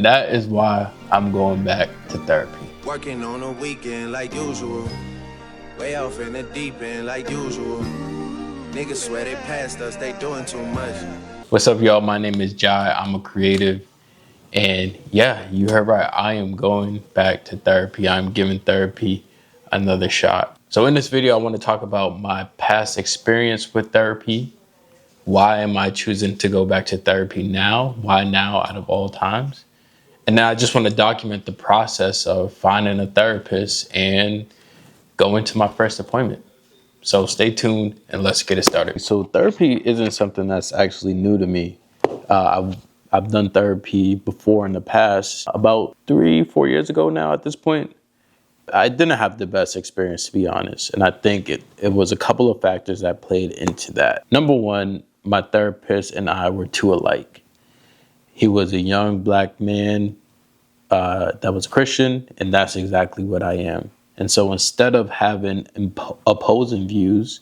And that is why I'm going back to therapy. Working on a weekend like usual. Way off in the deep end like usual. Niggas swear they passed us, they doing too much. What's up, y'all? My name is Jai. I'm a creative. And yeah, you heard right. I am going back to therapy. I'm giving therapy another shot. So in this video, I want to talk about my past experience with therapy. Why am I choosing to go back to therapy now? Why now out of all times? And then I just want to document the process of finding a therapist and going to my first appointment. So stay tuned and let's get it started. So therapy isn't something that's actually new to me. I've done therapy before in the past, about 3-4 years ago now at this point. I didn't have the best experience, to be honest. And I think it was a couple of factors that played into that. Number one, my therapist and I were too alike. He was a young black man that was Christian, and that's exactly what I am. And so instead of having opposing views,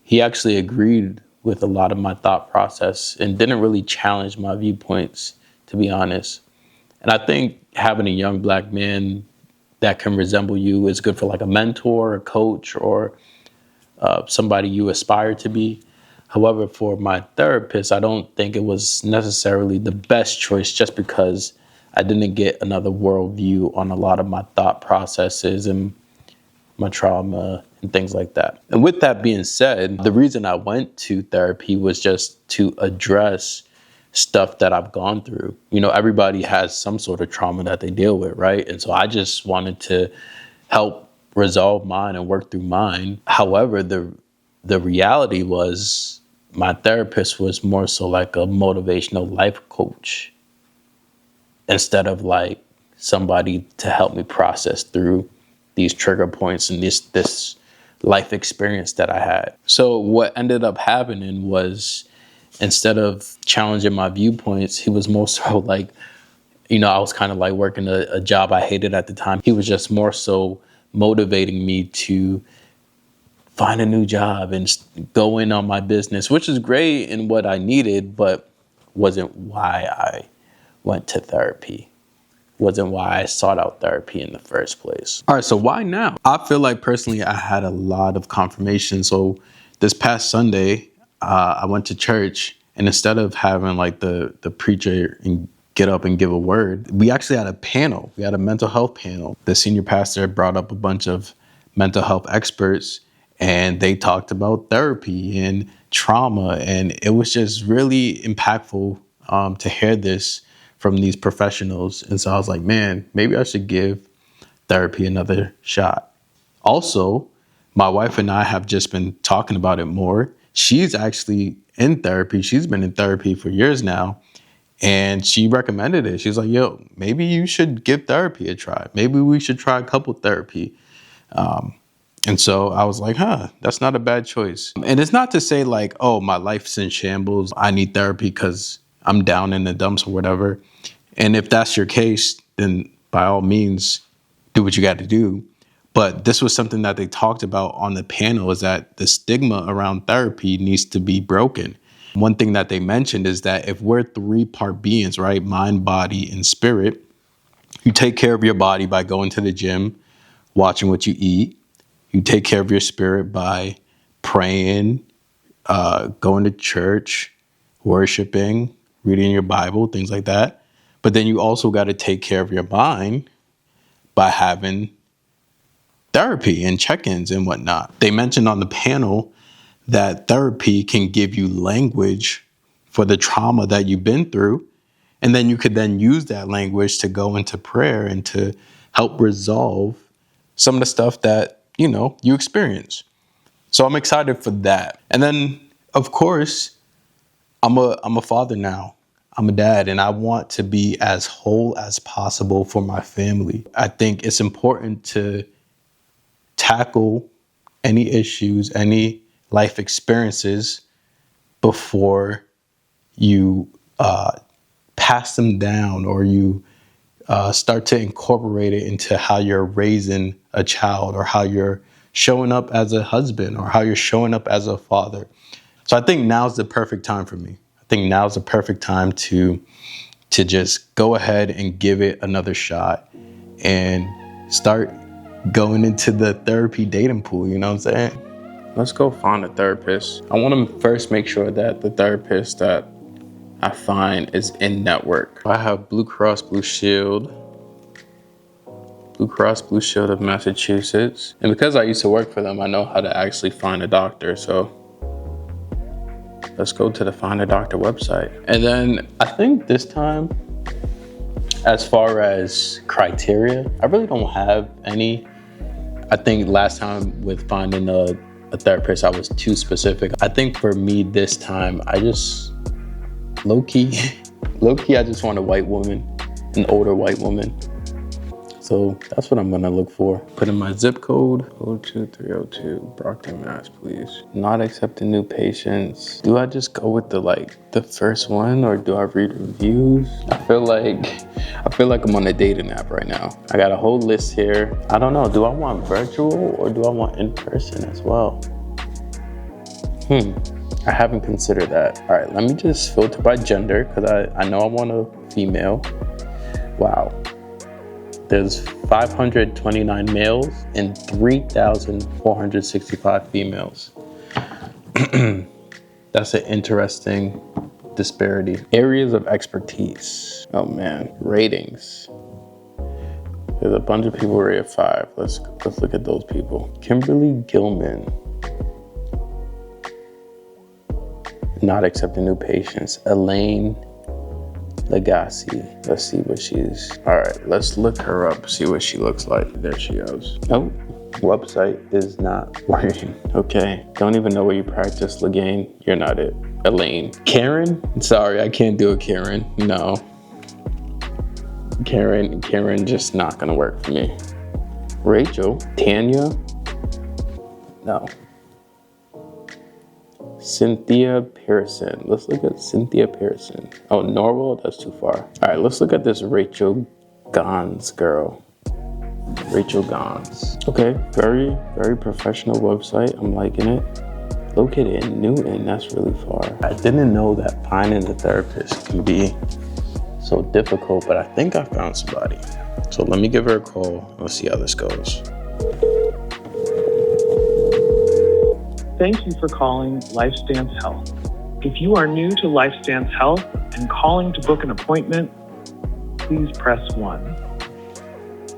he actually agreed with a lot of my thought process and didn't really challenge my viewpoints, to be honest. And I think having a young black man that can resemble you is good for like a mentor, a coach, or somebody you aspire to be. However, for my therapist, I don't think it was necessarily the best choice just because I didn't get another worldview on a lot of my thought processes and my trauma and things like that. And with that being said, the reason I went to therapy was just to address stuff that I've gone through. You know, everybody has some sort of trauma that they deal with, right? And so I just wanted to help resolve mine and work through mine. However, the reality was my therapist was more so like a motivational life coach instead of like somebody to help me process through these trigger points and this life experience that I had. So what ended up happening was instead of challenging my viewpoints, he was more so like, you know, I was kind of like working a job I hated at the time. He was just more so motivating me to find a new job and go in on my business, which is great and what I needed, but wasn't why I went to therapy. Wasn't why I sought out therapy in the first place. All right, so why now? I feel like personally I had a lot of confirmation. So this past Sunday, I went to church, and instead of having like the preacher and get up and give a word, we actually had a panel. We had a mental health panel. The senior pastor brought up a bunch of mental health experts, and they talked about therapy and trauma, and it was just really impactful to hear this from these professionals. And so I was like, man, maybe I should give therapy another shot. Also, my wife and I have just been talking about it more. She's actually in therapy. She's been in therapy for years now. And she recommended it. She's like, yo, maybe you should give therapy a try. Maybe we should try couple therapy. And so I was like, that's not a bad choice. And it's not to say like, oh, my life's in shambles. I need therapy because I'm down in the dumps or whatever. And if that's your case, then by all means, do what you got to do. But this was something that they talked about on the panel, is that the stigma around therapy needs to be broken. One thing that they mentioned is that if we're 3-part beings, right, mind, body, and spirit, you take care of your body by going to the gym, watching what you eat. You take care of your spirit by praying, going to church, worshiping, reading your Bible, things like that. But then you also got to take care of your mind by having therapy and check-ins and whatnot. They mentioned on the panel that therapy can give you language for the trauma that you've been through. And then you could then use that language to go into prayer and to help resolve some of the stuff that, you know, you experience. So I'm excited for that. And then, of course, I'm a father now. I'm a dad, and I want to be as whole as possible for my family. I think it's important to tackle any issues, any life experiences before you pass them down or you start to incorporate it into how you're raising a child or how you're showing up as a husband or how you're showing up as a father. So I think now's the perfect time for me. I think now's the perfect time to to just go ahead and give it another shot and start going into the therapy dating pool, you know what I'm saying? Let's go find a therapist. I want to first make sure that the therapist that I find is in network. I have Blue Cross Blue Shield of Massachusetts. And because I used to work for them, I know how to actually find a doctor. So let's go to the Find a Doctor website. And then I think this time, as far as criteria, I really don't have any. I think last time with finding a therapist, I was too specific. I think for me this time, I just low-key, I just want a white woman, an older white woman. So that's what I'm gonna look for. Put in my zip code, 02302, Brockton, Mass, please. Not accepting new patients. Do I just go with the first one, or do I read reviews? I feel like I'm on a dating app right now. I got a whole list here. I don't know, do I want virtual or do I want in person as well? I haven't considered that. All right, let me just filter by gender, because I know I want a female. Wow. There's 529 males and 3,465 females. That's an interesting disparity. Areas of expertise. Oh man, ratings. There's a bunch of people rated 5. Let's look at those people. Kimberly Gilman. Not accepting new patients. Elaine Legacy. Let's see what she's. All right, let's look her up, see what she looks like. There she goes. Oh, website is not working. Okay, don't even know where you practice, Legaine. You're not it. Elaine. Karen? Sorry, I can't do a Karen. No. Karen just not gonna work for me. Rachel. Tanya? No. Cynthia Pearson. Let's look at Cynthia Pearson. Oh, Norwell? That's too far. All right, let's look at this Rachel Gons girl. Rachel Gons. Okay, very, very professional website. I'm liking it. Located in Newton, that's really far. I didn't know that finding a therapist can be so difficult, but I think I found somebody. So let me give her a call. Let's see how this goes. Thank you for calling LifeStance Health. If you are new to LifeStance Health and calling to book an appointment, please press 1.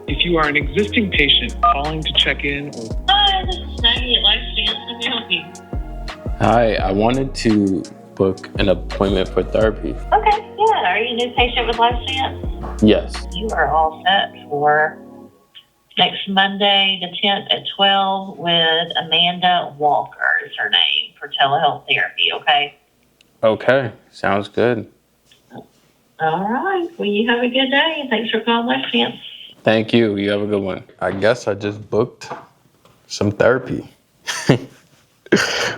If you are an existing patient calling to check in or... Hi, this is Maggie at LifeStance. Let me help you. Hi, I wanted to book an appointment for therapy. Okay, yeah. Are you a new patient with LifeStance? Yes. You are all set for next Monday, the 10th at 12 with Amanda Walker is her name for telehealth therapy, okay? Okay, sounds good. All right. Well, you have a good day, and thanks for calling LifeStance. Thank you. You have a good one. I guess I just booked some therapy.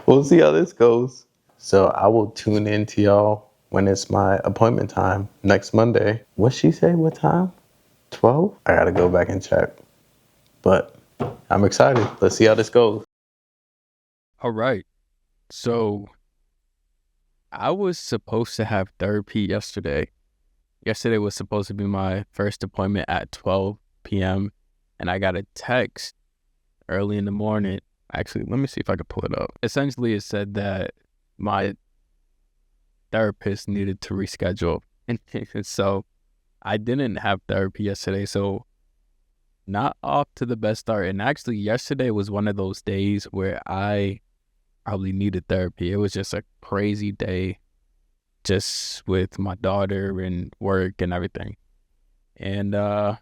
We'll see how this goes. So I will tune in to y'all when it's my appointment time next Monday. What'd she say? What time? 12? I gotta go back and check. But I'm excited. Let's see how this goes. All right. So I was supposed to have therapy yesterday. Yesterday was supposed to be my first appointment at 12 p.m. And I got a text early in the morning. Actually, let me see if I can pull it up. Essentially, it said that my therapist needed to reschedule. And so I didn't have therapy yesterday. So not off to the best start. And actually, yesterday was one of those days where I probably needed therapy. It was just a crazy day, just with my daughter and work and everything. And I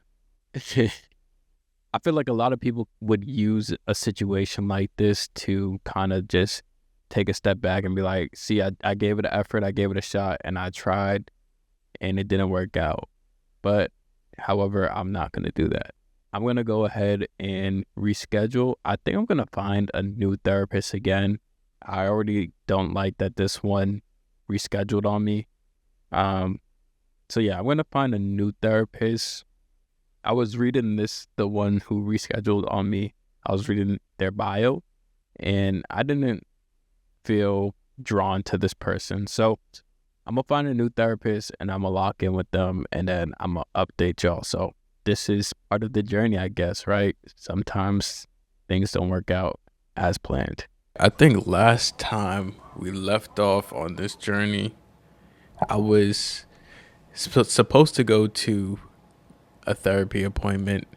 feel like a lot of people would use a situation like this to kind of just take a step back and be like, see, I gave it an effort, I gave it a shot, and I tried, and it didn't work out. But however, I'm not going to do that. I'm going to go ahead and reschedule. I think I'm going to find a new therapist again. I already don't like that this one rescheduled on me. So yeah, I'm going to find a new therapist. I was reading the one who rescheduled on me. I was reading their bio, and I didn't feel drawn to this person. So I'm gonna find a new therapist and I'm gonna lock in with them, and then I'm gonna update y'all. So this is part of the journey, I guess, right? Sometimes things don't work out as planned. I think last time we left off on this journey, I was supposed to go to a therapy appointment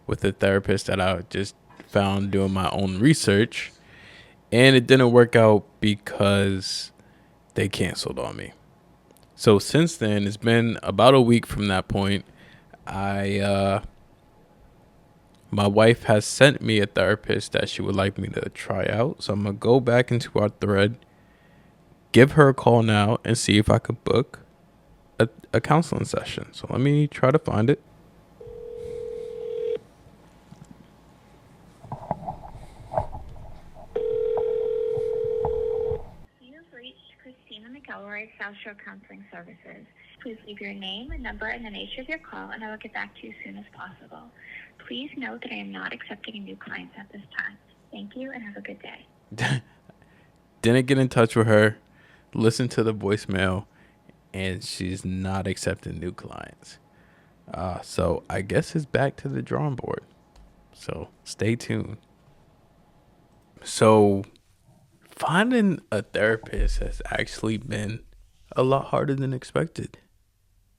with a therapist that I just found doing my own research, and it didn't work out because they canceled on me. So since then, it's been about a week from that point. My wife has sent me a therapist that she would like me to try out. So I'm gonna go back into our thread, give her a call now, and see if I could book a counseling session. So let me try to find it. You have reached Christina McElroy, South Shore Counseling Services. Please leave your name and number and the nature of your call, and I will get back to you as soon as possible. Please note that I am not accepting new clients at this time. Thank you, and have a good day. Didn't get in touch with her, listened to the voicemail, and she's not accepting new clients. So I guess it's back to the drawing board. So stay tuned. So finding a therapist has actually been a lot harder than expected.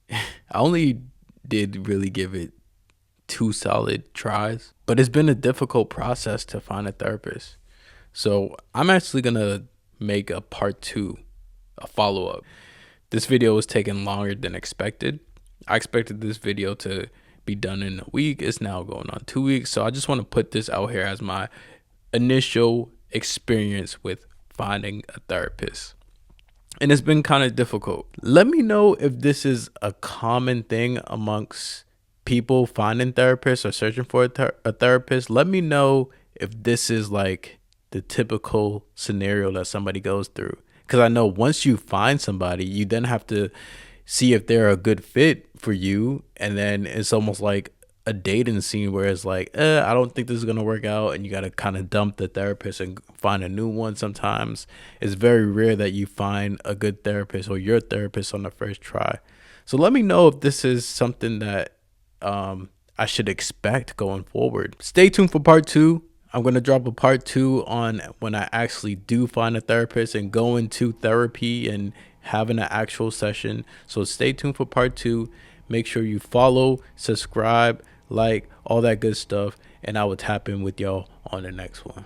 I only did really give it 2 solid tries, but it's been a difficult process to find a therapist. So I'm actually gonna make a part 2, a follow-up. This video was taking longer than expected. I expected this video to be done in a week. It's now going on 2 weeks. So I just want to put this out here as my initial experience with finding a therapist. And it's been kind of difficult. Let me know if this is a common thing amongst people finding therapists or searching for a therapist. Let me know if this is like the typical scenario that somebody goes through. Because I know once you find somebody, you then have to see if they're a good fit for you. And then it's almost like a dating scene where it's like, I don't think this is going to work out. And you got to kind of dump the therapist and find a new one sometimes. It's very rare that you find a good therapist or your therapist on the first try. So let me know if this is something that I should expect going forward. Stay tuned for part 2. I'm going to drop a part 2 on when I actually do find a therapist and go into therapy and having an actual session. So stay tuned for part 2. Make sure you follow, subscribe, like, all that good stuff. And I will tap in with y'all on the next one.